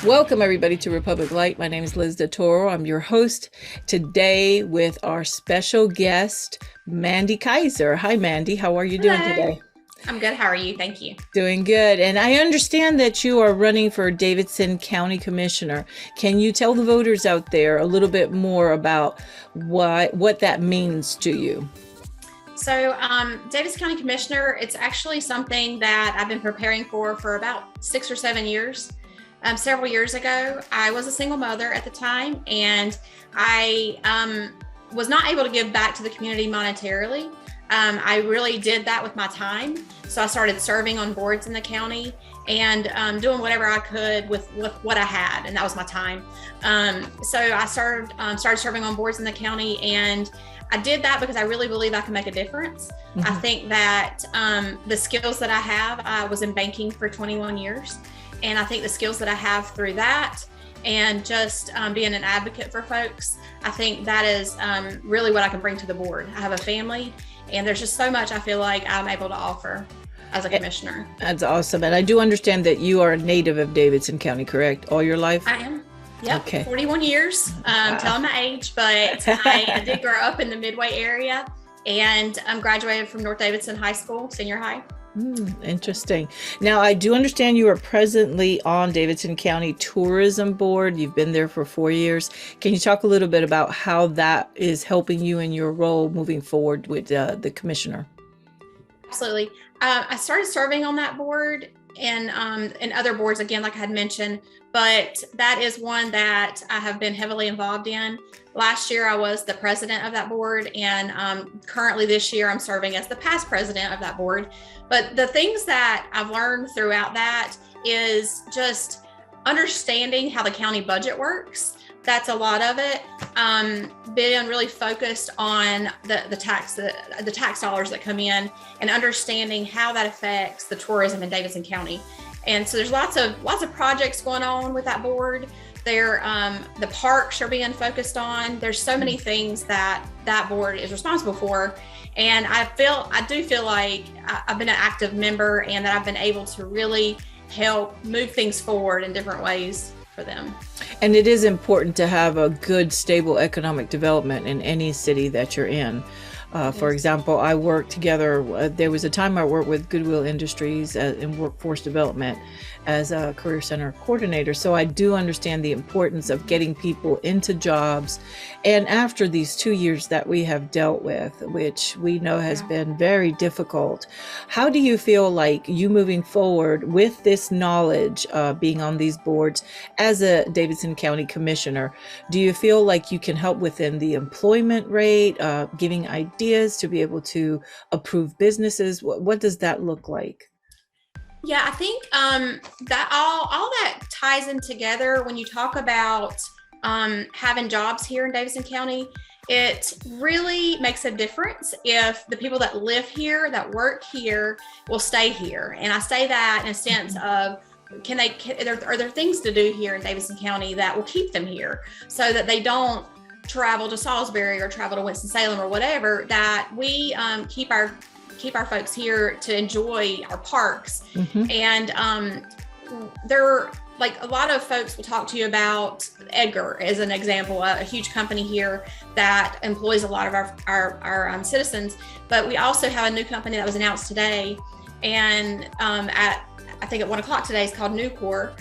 Welcome everybody to Republic Light. My name is Liz DeToro. I'm your host today with our special guest, Mandy Kiser. Hi, Mandy. How are you doing today? I'm good. How are you? Thank you. Doing good. And I understand that you are running for Davidson County Commissioner. Can you tell the voters out there a little bit more about what that means to you? So Davidson County Commissioner, it's actually something that I've been preparing for about 6 or 7 years. Several years ago, I was a single mother at the time, and I was not able to give back to the community monetarily. I really did that with my time. So I started serving on boards in the county and doing whatever I could with what I had, and that was my time. So I started serving on boards in the county, and I did that because I really believe I can make a difference. Mm-hmm. I think that the skills that I have, I was in banking for 21 years. And I think the skills that I have through that and just being an advocate for folks, I think that is really what I can bring to the board. I have a family, and there's just so much I feel like I'm able to offer as a commissioner. That's awesome. And I do understand that you are a native of Davidson County, correct? All your life? I am. Yep. Okay. 41 years, telling my age, but I did grow up in the Midway area, and I'm graduated from North Davidson High School, senior high. Interesting. Now, I do understand you are presently on Davidson County Tourism Board. You've been there for 4 years. Can you talk a little bit about how that is helping you in your role moving forward with the commissioner? Absolutely. I started serving on that board and other boards, again, like I had mentioned, but that is one that I have been heavily involved in. Last year, I was the president of that board, and currently this year, I'm serving as the past president of that board. But the things that I've learned throughout that is just understanding how the county budget works. That's a lot of it. Being really focused on the tax dollars that come in, and understanding how that affects the tourism in Davidson County. And so there's lots of projects going on with that board. The parks are being focused on. There's so many things that board is responsible for. And I do feel like I've been an active member, and that I've been able to really help move things forward in different ways for them. And it is important to have a good, stable economic development in any city that you're in. For example, I worked together. There was a time I worked with Goodwill Industries in workforce development as a career center coordinator. So I do understand the importance of getting people into jobs. And after these 2 years that we have dealt with, which we know has been very difficult, how do you feel like you moving forward with this knowledge, being on these boards as a Davidson County Commissioner? Do you feel like you can help within the employment rate, giving ideas to be able to approve businesses? What does that look like? Yeah, I think that all that ties in together when you talk about having jobs here in Davidson County. It really makes a difference if the people that live here, that work here, will stay here. And I say that in a sense of, are there things to do here in Davidson County that will keep them here, so that they don't travel to Salisbury or travel to Winston-Salem or whatever, that we keep our folks here to enjoy our parks. Mm-hmm. And they're like, a lot of folks will talk to you about Edgar as an example, a huge company here that employs a lot of our citizens. But we also have a new company that was announced today, and I think at 1 o'clock today, is called Nucor.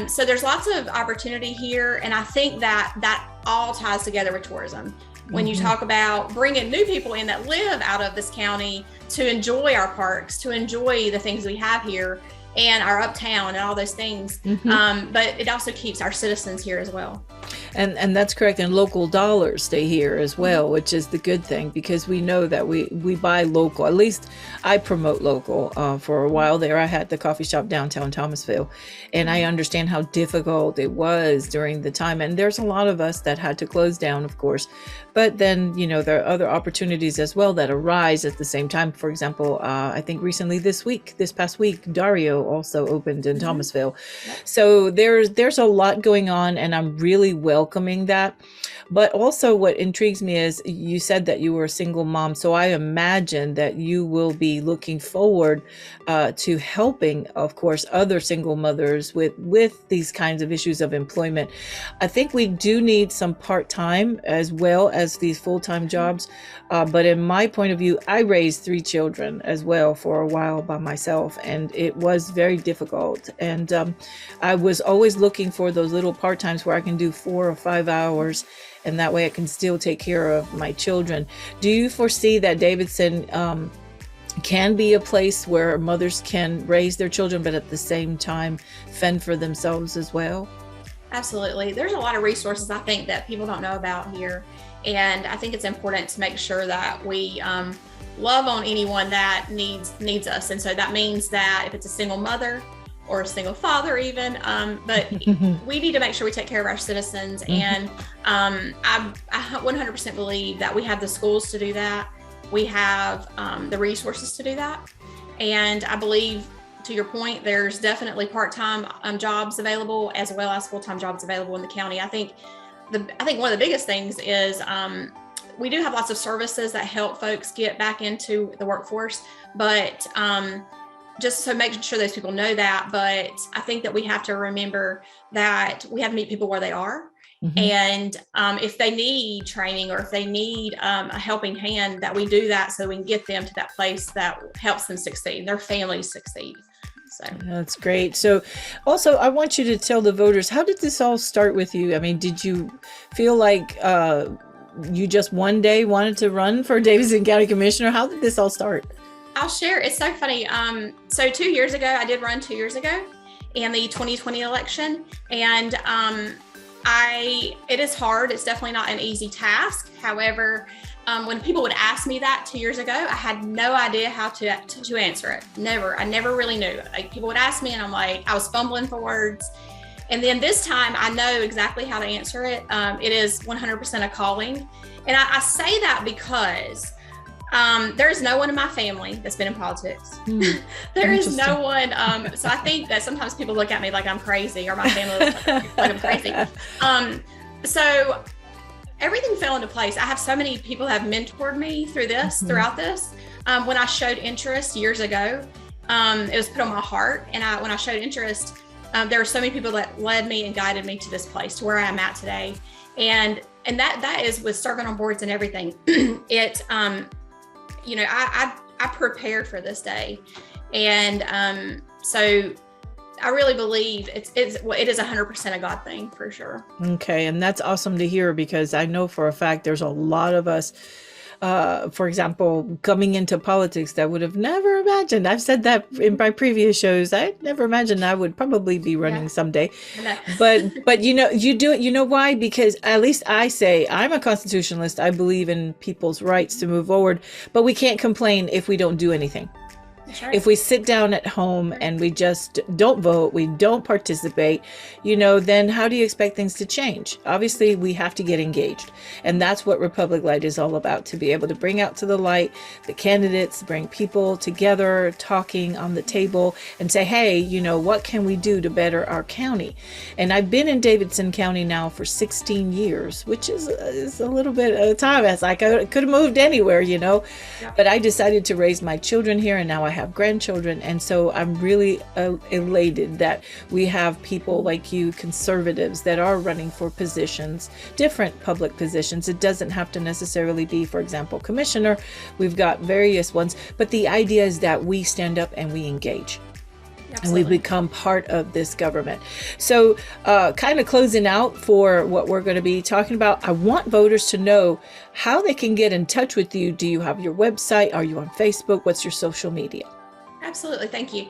So there's lots of opportunity here, and I think that all ties together with tourism. When you talk about bringing new people in that live out of this county to enjoy our parks, to enjoy the things we have here, and our uptown and all those things. But it also keeps our citizens here as well. And that's correct. And local dollars stay here as well, which is the good thing, because we know that we buy local. At least I promote local. For a while there, I had the coffee shop downtown Thomasville, and I understand how difficult it was during the time. And there's a lot of us that had to close down, of course. But then, there are other opportunities as well that arise at the same time. For example, I think recently this past week, Dario also opened in Thomasville. Yep. So there's a lot going on, and I'm really welcoming welcoming that. But also what intrigues me is you said that you were a single mom. So I imagine that you will be looking forward to helping, of course, other single mothers with these kinds of issues of employment. I think we do need some part-time as well as these full-time jobs. But in my point of view, I raised 3 children as well for a while by myself, and it was very difficult. And I was always looking for those little part-times where I can do 4 or 5 hours, and that way I can still take care of my children. Do you foresee that Davidson can be a place where mothers can raise their children, but at the same time fend for themselves as well? Absolutely. There's a lot of resources I think that people don't know about here. And I think it's important to make sure that we love on anyone that needs us. And so that means that if it's a single mother or a single father even, but we need to make sure we take care of our citizens. And I 100% believe that we have the schools to do that. We have the resources to do that. And I believe, to your point, there's definitely part-time jobs available as well as full-time jobs available in the county. I think one of the biggest things is we do have lots of services that help folks get back into the workforce, but just so making sure those people know that. But I think that we have to remember that we have to meet people where they are. And if they need training or if they need a helping hand, that we do that so we can get them to that place that helps them succeed, their families succeed. So that's great. So also, I want you to tell the voters, how did this all start with you? I mean, did you feel like you just one day wanted to run for Davidson County Commissioner? How did this all start? I'll share. It's so funny. So 2 years ago, I did run 2 years ago in the 2020 election. And it is hard. It's definitely not an easy task. However, when people would ask me that 2 years ago, I had no idea how to answer it. I never really knew. Like, people would ask me and I'm like, I was fumbling for words. And then this time I know exactly how to answer it. It is 100% a calling. And I say that because there's no one in my family that's been in politics. There is no one. So I think that sometimes people look at me like I'm crazy, or my family looks like I'm crazy. So everything fell into place. I have so many people have mentored me throughout this. When I showed interest years ago, it was put on my heart. And when I showed interest, there were so many people that led me and guided me to this place, to where I am at today. And that is with serving on boards and everything. I prepared for this day. And so I really believe it is 100% a God thing, for sure. Okay. And that's awesome to hear, because I know for a fact there's a lot of us, for example, coming into politics that would have never imagined. I've said that in my previous shows. I never imagined I would probably be running someday. But you do it. You know why? Because at least I say, I'm a constitutionalist. I believe in people's rights to move forward, but we can't complain if we don't do anything. Right. If we sit down at home and we just don't vote, we don't participate, then how do you expect things to change? Obviously, we have to get engaged. And that's what Republic Light is all about, to be able to bring out to the light the candidates, bring people together, talking on the table, and say, hey, what can we do to better our county? And I've been in Davidson County now for 16 years, which is a little bit of time. It's like I could have moved anywhere, Yeah. But I decided to raise my children here, and now I have grandchildren. And so I'm really elated that we have people like you, conservatives, that are running for positions, different public positions. It doesn't have to necessarily be, for example, commissioner. We've got various ones, but the idea is that we stand up and we engage. Absolutely. And we become part of this government. So kind of closing out for what we're going to be talking about, I want voters to know how they can get in touch with you. Do you have your website? Are you on Facebook? What's your social media? Absolutely. Thank you.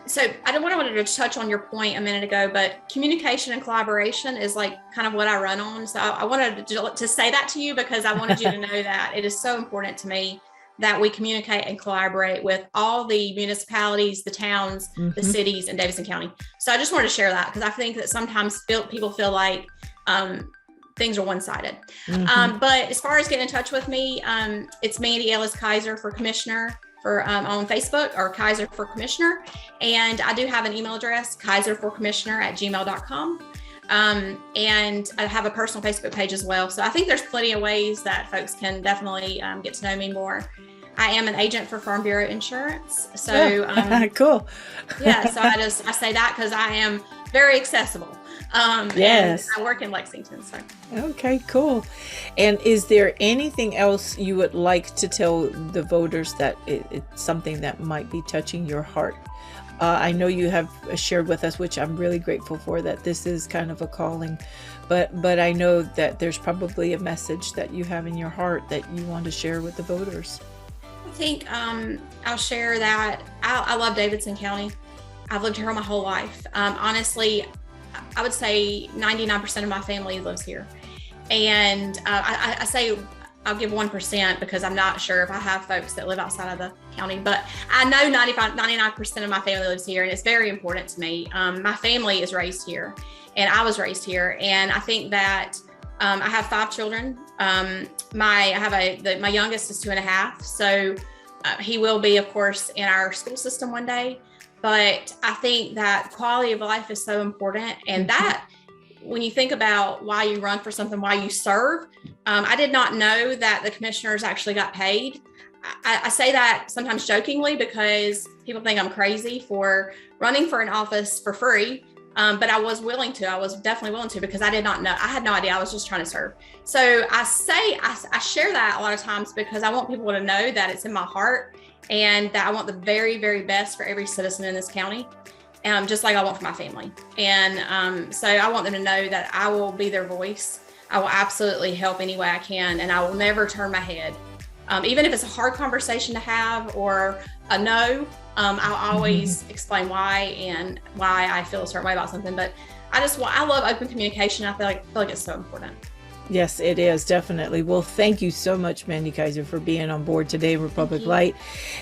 So I wanted to touch on your point a minute ago, but communication and collaboration is like kind of what I run on. So I wanted to say that to you, because I wanted you to know that it is so important to me that we communicate and collaborate with all the municipalities, the towns, the cities in Davidson County. So I just wanted to share that, because I think that sometimes people feel like things are one-sided. But as far as getting in touch with me, it's Mandy Kiser for Commissioner on Facebook, or Kiser for Commissioner. And I do have an email address, kiserforcommissioner@gmail.com. And I have a personal Facebook page as well. So I think there's plenty of ways that folks can definitely get to know me more. I am an agent for Farm Bureau Insurance. So cool. Yeah, so I say that because I am very accessible. Yes. And I work in Lexington. So. Okay, cool. And is there anything else you would like to tell the voters that it's something that might be touching your heart? I know you have shared with us, which I'm really grateful for, that this is kind of a calling, but I know that there's probably a message that you have in your heart that you want to share with the voters. I think I'll share that I love Davidson County. I've lived here my whole life. Honestly, I would say 99% of my family lives here. And I say I'll give 1% because I'm not sure if I have folks that live outside of the county, but I know 99% of my family lives here, and it's very important to me. My family is raised here, and I was raised here. And I think that I have 5 children. My youngest is 2.5. So he will be, of course, in our school system one day. But I think that quality of life is so important. And that, when you think about why you run for something, why you serve, I did not know that the commissioners actually got paid. I say that sometimes jokingly because people think I'm crazy for running for an office for free. But I was willing to. I was definitely willing to because I did not know. I had no idea. I was just trying to serve. So I share that a lot of times because I want people to know that it's in my heart and that I want the very, very best for every citizen in this county, just like I want for my family. And so I want them to know that I will be their voice. I will absolutely help any way I can, and I will never turn my head. Even if it's a hard conversation to have or a no, I'll always explain why and why I feel a certain way about something. But I love open communication. I feel like it's so important. Yes, it is, definitely. Well, thank you so much, Mandy Kiser, for being on board today, Republic Light.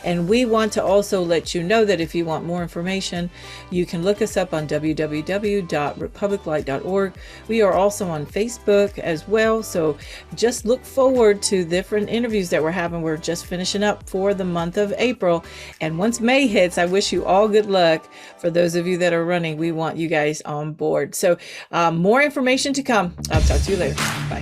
And we want to also let you know that if you want more information, you can look us up on www.republiclight.org. We are also on Facebook as well. So just look forward to different interviews that we're having. We're just finishing up for the month of April. And once May hits, I wish you all good luck. For those of you that are running, we want you guys on board. So more information to come. I'll talk to you later. Bye.